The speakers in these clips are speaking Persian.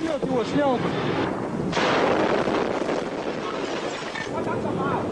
没有给我箱子。他想干嘛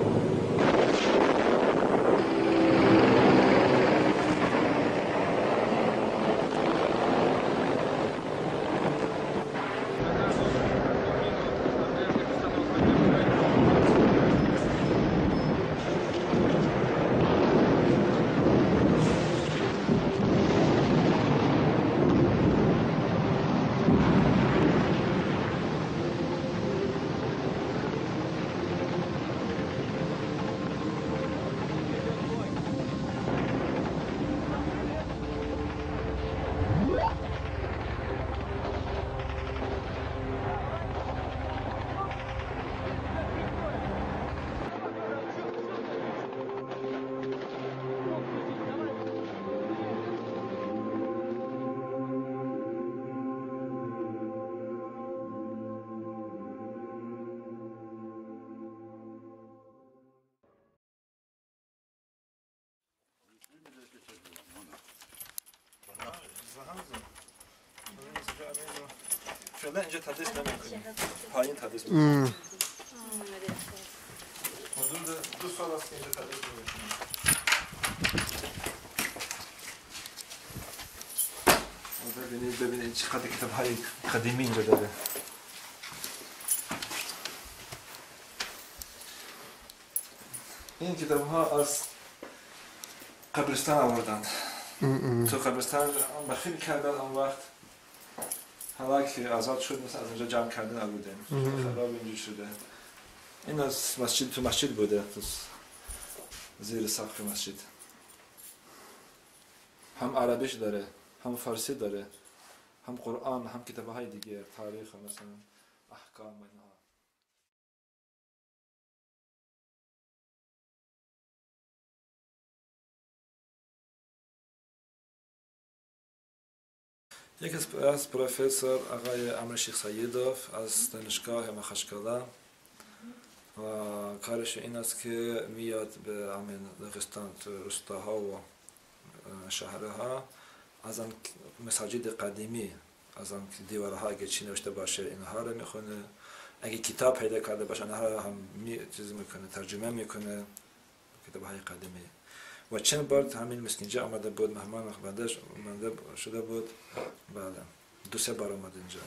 ？فعلا اینجا تدریس نمی‌کنیم. پایین تدریس می‌کنیم. حدود 2 سال است که اینجا تدریس می‌کنیم. ببینید چقدر کتاب‌های قدیمی اینجا داره. این کتاب‌ها از قبرستان آوردند. تو قبرستان بخیل کردن اون وقت. حالا که آزاد شد مثلا از اینجا جمع کردن آوردن. خراب اینجوری شده. این از مسجد تو مسجد بوده. تو زیر سقف مسجد. هم عربیش داره، هم فارسی داره، هم قرآن، هم کتاب‌های دیگه، تاریخ مثلا احکام و اینها. یک از پروفسور آقای امر شیخ سیدوف از دانشگاه مخشکالا و کارش این است که میاد به همین داغستان تو روستاها و شهرها از آن مساجد قدیمی از آن دیوارها اگه چی نوشته باشه اینها رو میخونه، اگه کتاب پیدا کرده باشه اینها رو هم چیز میکنه، ترجمه میکنه، کتاب‌های قدیمی. و چند بار همین مسکنجا آمده بود، مهمان آمده شده بود، بله 2-3 بار آمد اینجا.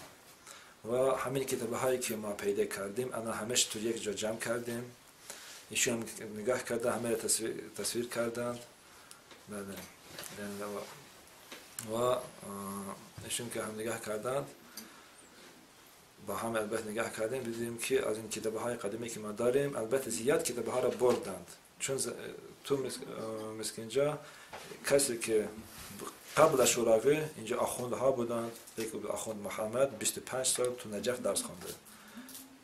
و همین کتاب‌هایی که ما پیدا کردیم انا همش تو یک جا جمع کردیم، ایشون نگاه کرده همه تصویر کردند، بله. و ایشون که هم نگاه کردند با هم البته نگاه کردیم دیدیم که از این کتاب‌های قدیمی که ما داریم البته زیاد کتاب‌ها را بردند، چون تو مسکنجا کسی که قبل شوراوی اینجا آخوندها بودند، یک آخوند محمد 25 سال تو نجف درس خوانده.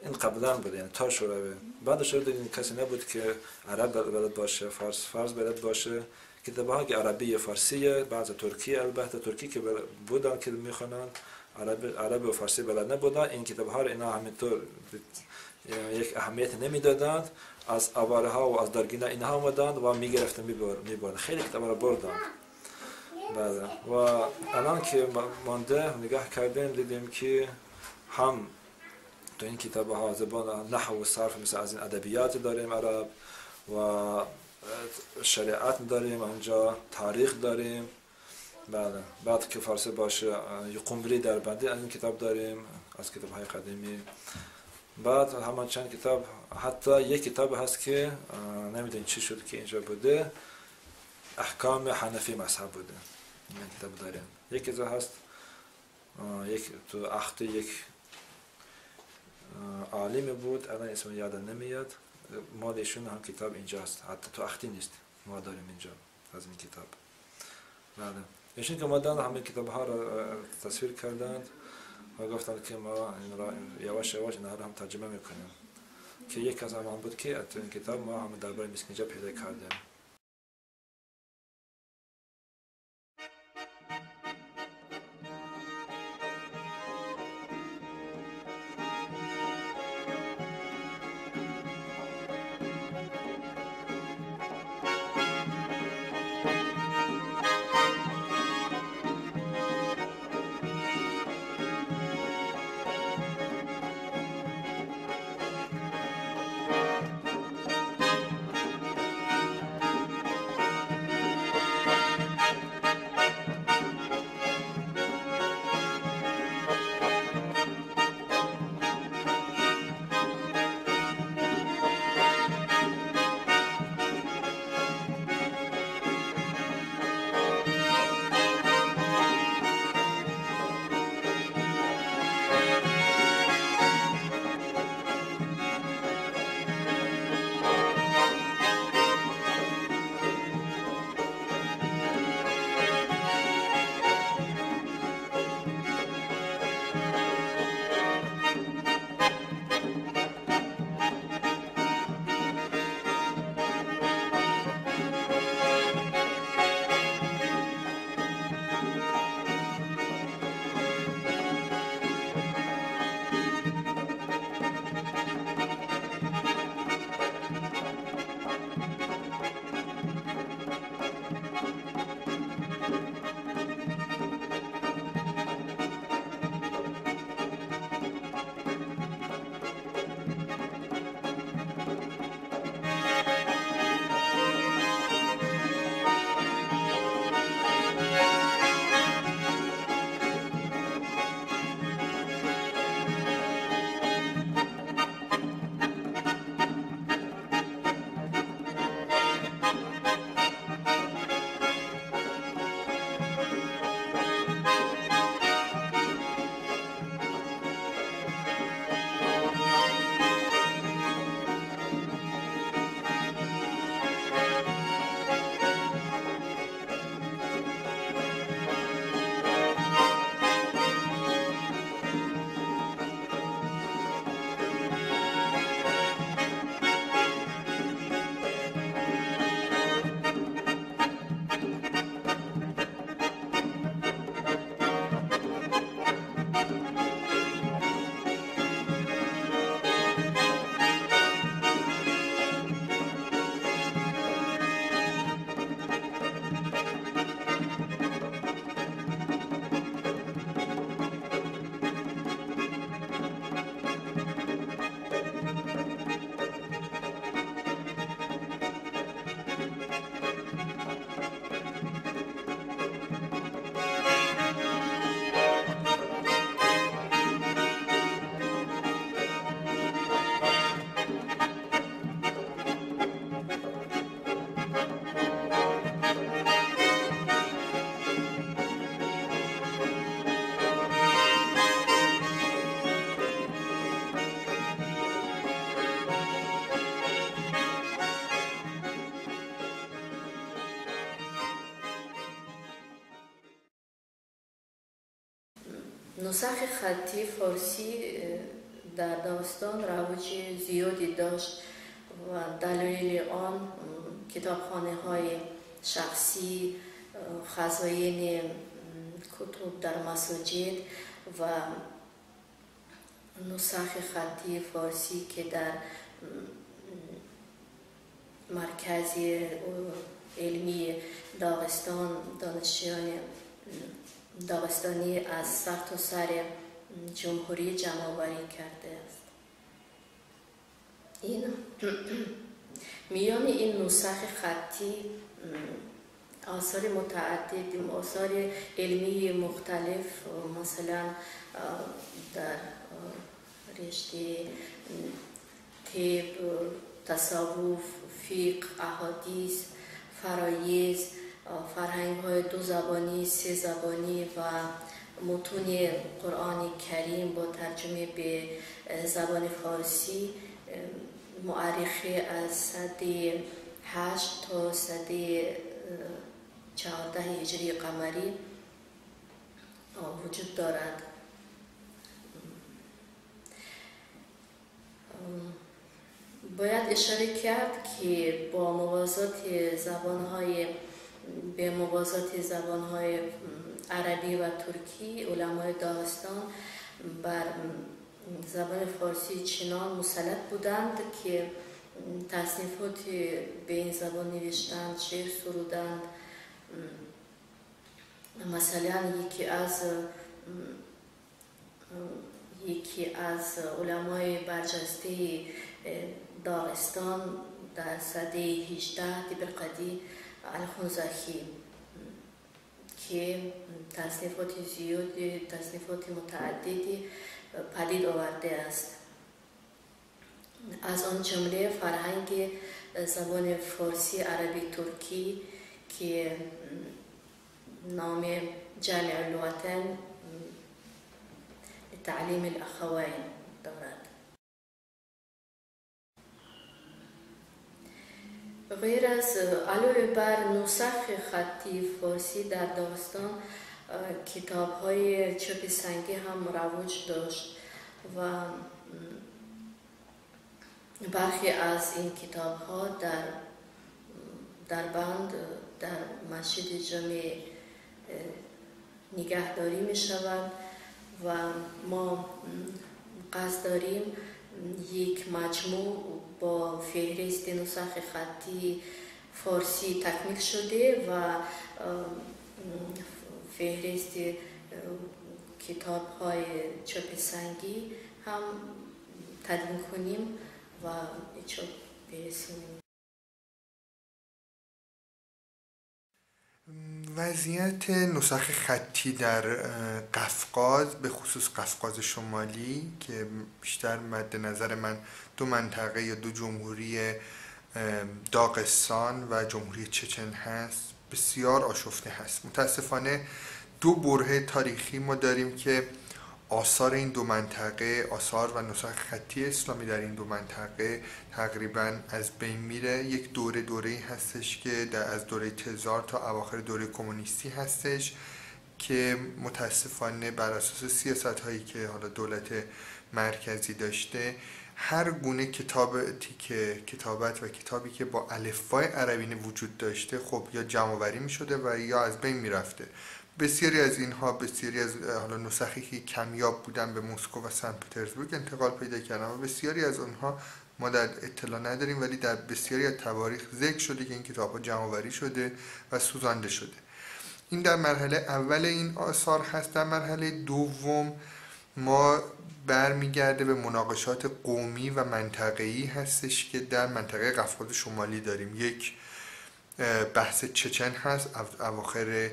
این قبلا بود، یعنی تا شوراوی. بعد شوراوی کسی نبود که عرب بلد باشه، فارس بلد باشه. کتاب‌ها که عربی فارسیه، بعضی ترکی، البته ترکی که بودن که میخونند، عربی و فارسی بلد نبودن. این کتاب‌ها رو اینا همینطور یک اهمیت نمیدادند، از آواره ها و از درگینه اینها آمدند و میگرفتن میبردن، خیلی کتاب را بردند. بله. و الان که مانده نگاه کردیم دیدیم که هم تو این کتاب ها زبان نحو و صرف مثل از این ادبیات داریم عرب و شریعت داریم، اونجا تاریخ داریم، بله. بعد که فارسی باشه قنبری در بندی از این کتاب داریم از کتاب های قدیمی. بعد همان چند کتاب، حتی یک کتاب هست که نمیدونم چی شد که اینجا بوده، احکام حنفی مذهب بوده، این کتاب داریم. یک کتاب هست یک تو اخت یک عالم بود، الان اسم یادم نمیاد، مال ایشون هم کتاب اینجاست، حتی تو اختی نیست، ما داریم اینجا از این کتاب. بله. ایشون که مادان همه کتاب ها را تصویر کردند و گفتند که ما این را یواش یواش اینها را هم ترجمه میکنیم، که یک از آن بود که تو این کتاب ما هم درباره مسکنجا پیدا کردیم. نسخ خطی فارسی در داغستان رواج زیادی داشت و دلایل آن کتابخانه های شخصی، خزاین کتب در مساجد و نسخ خطی فارسی که در مرکز علمی داغستان دانشجویان داغستانی از سرتاسر جمهوری جمع‌آوری کرده است. میان این نسخ خطی آثار متعدد، آثار علمی مختلف، مثلا در رشته طب، تصوف، فقه، احادیث، فرایض، فرهنگ‌های 2 زبانی، 3 زبانی و متون قرآن کریم با ترجمه به زبان فارسی، مورخه از سده 8 تا سده 14 هجری قمری وجود دارد. باید اشاره کرد که با موازات زبان‌های عربی و ترکی، علمای داغستان بر زبان فارسی چنان مسلط بودند که تصنیفات به این زبان نوشتند، شعر سرودند. مثلا یکی از علمای برجسته داغستان در سده 18 دیبرقدی الخنزاخی که تصنیفات زیادی، تصنیفات متعددی پدید آورده است. از آن جمله فرهنگ زبان فارسی عربی ترکی که نام جامع اللغتین تعلیم الاخوین دارد. غیر از علاوه بر نسخ خطی فارسی در داغستان کتاب‌های چاپ سنگی هم رواج داشت و برخی از این کتاب‌ها در بند در مسجد جامع نگهداری می‌شوند و ما قصد داریم یک مجموع با فهرست نسخ خطی فارسی تکمیل شده و فهرست کتاب‌های چاپ سنگی هم تدوین کنیم و به چاپ برسونیم. وضعیت نسخ خطی در قفقاز، به خصوص قفقاز شمالی که بیشتر مد نظر من 2 منطقه یا 2 جمهوری داغستان و جمهوری چچن هست، بسیار آشفته هست. متاسفانه 2 برهه تاریخی ما داریم که آثار این 2 منطقه، آثار و نسخ خطی اسلامی در این 2 منطقه تقریبا از بین میره. یک دوره‌ای هستش که از دوره تزار تا اواخر دوره کمونیستی هستش که متاسفانه بر اساس سیاست‌هایی که حالا دولت مرکزی داشته، هر گونه کتابت و کتابی که با الفبای عربی وجود داشته خب یا جمع‌آوری می‌شده و یا از بین می‌رفته. بسیاری از اینها، بسیاری از حالا نسخی که کمیاب بودن به مسکو و سن پترزبورگ انتقال پیدا کردن و بسیاری از آنها ما در اطلاع نداریم، ولی در بسیاری از تواریخ ذکر شده که این کتاب‌ها جمع‌آوری شده و سوزانده شده. این در مرحله اول این آثار هست. در مرحله دوم ما برمیگرده به مناقشات قومی و منطقه‌ای هستش که در منطقه قفقاز شمالی داریم. یک بحث چچن هست اواخر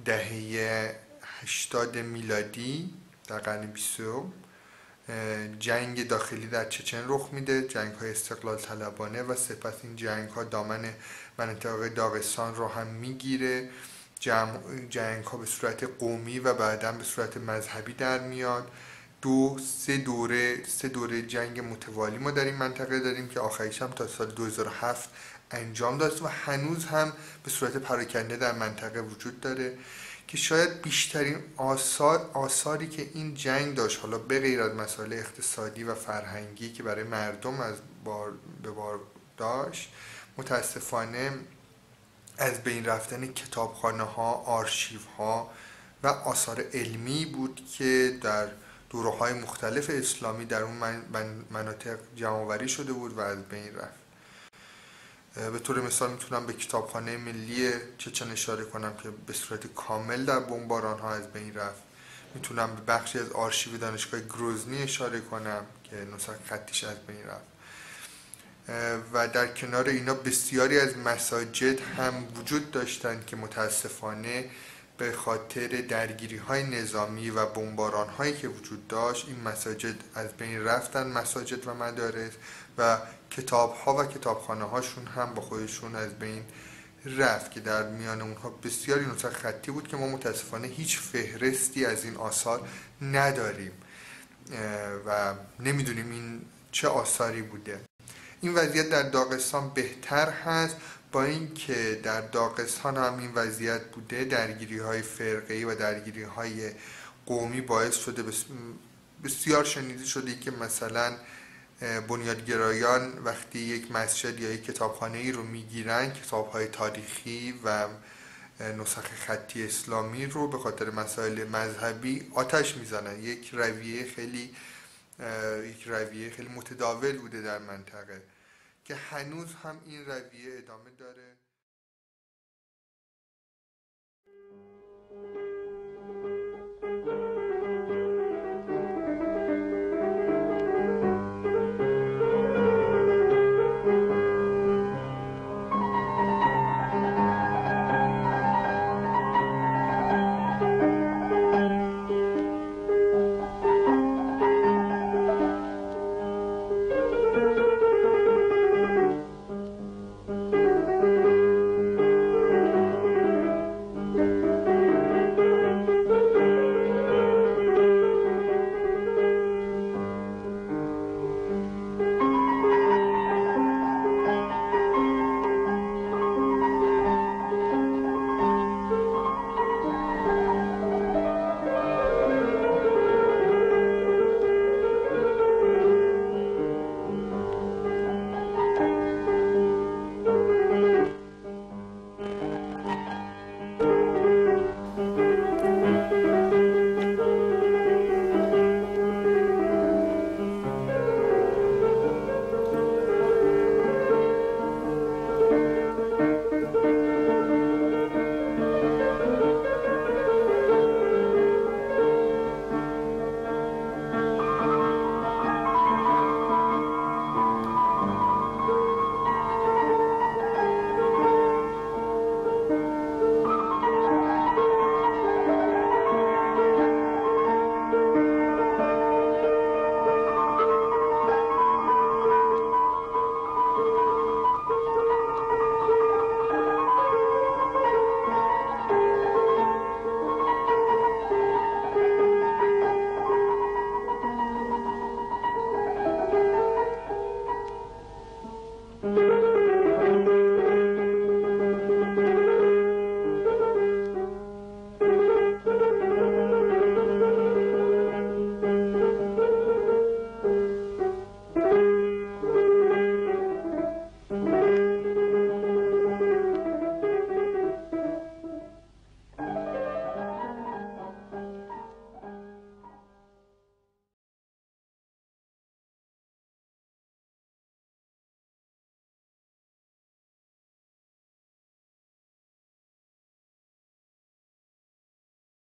دهه 80 میلادی در قرن 20. جنگ داخلی در چچن رخ میده، جنگ‌های استقلال طلبانه، و سپس این جنگ‌ها دامن منطقه داغستان رو هم میگیره. جنگ‌ها به صورت قومی و بعداً به صورت مذهبی در میاد. سه دوره جنگ متوالی ما در این منطقه داریم که آخریش هم تا سال 2007 انجام داد و هنوز هم به صورت پراکنده در منطقه وجود داره که شاید بیشترین آثاری که این جنگ داشت، حالا به غیر از مسائل اقتصادی و فرهنگی که برای مردم از به بار داشت، متاسفانه از بین رفتن کتابخانه ها، آرشیو ها و آثار علمی بود که در دوره‌های مختلف اسلامی در اون مناطق جمع‌آوری شده بود و از بین رفت. به طور مثال میتونم به کتابخانه ملی چچن اشاره کنم که به صورت کامل در بمباران ها از بین رفت. میتونم به بخشی از آرشیو دانشگاه گروزنی اشاره کنم که نسخ خطیش از بین رفت. و در کنار اینا بسیاری از مساجد هم وجود داشتند که متاسفانه به خاطر درگیری های نظامی و بمباران هایی که وجود داشت این مساجد از بین رفتن، مساجد و مدارس، و کتاب ها و کتابخانه هاشون هم با خودشون از بین رفت که در میان اونها بسیاری نسخ خطی بود که ما متاسفانه هیچ فهرستی از این آثار نداریم و نمیدونیم این چه آثاری بوده. این وضعیت در داغستان بهتر هست، با اینکه در داغستان هم این وضعیت بوده. درگیری های فرقه‌ای و درگیری های قومی باعث شده بسیار شنیده شده که مثلا بنیادگرایان وقتی یک مسجد یا یک کتابخانه ای رو میگیرن، کتاب های تاریخی و نسخ خطی اسلامی رو به خاطر مسائل مذهبی آتش میزنن. یک رویه خیلی متداول بوده در منطقه که هنوز هم این رویه ادامه داره.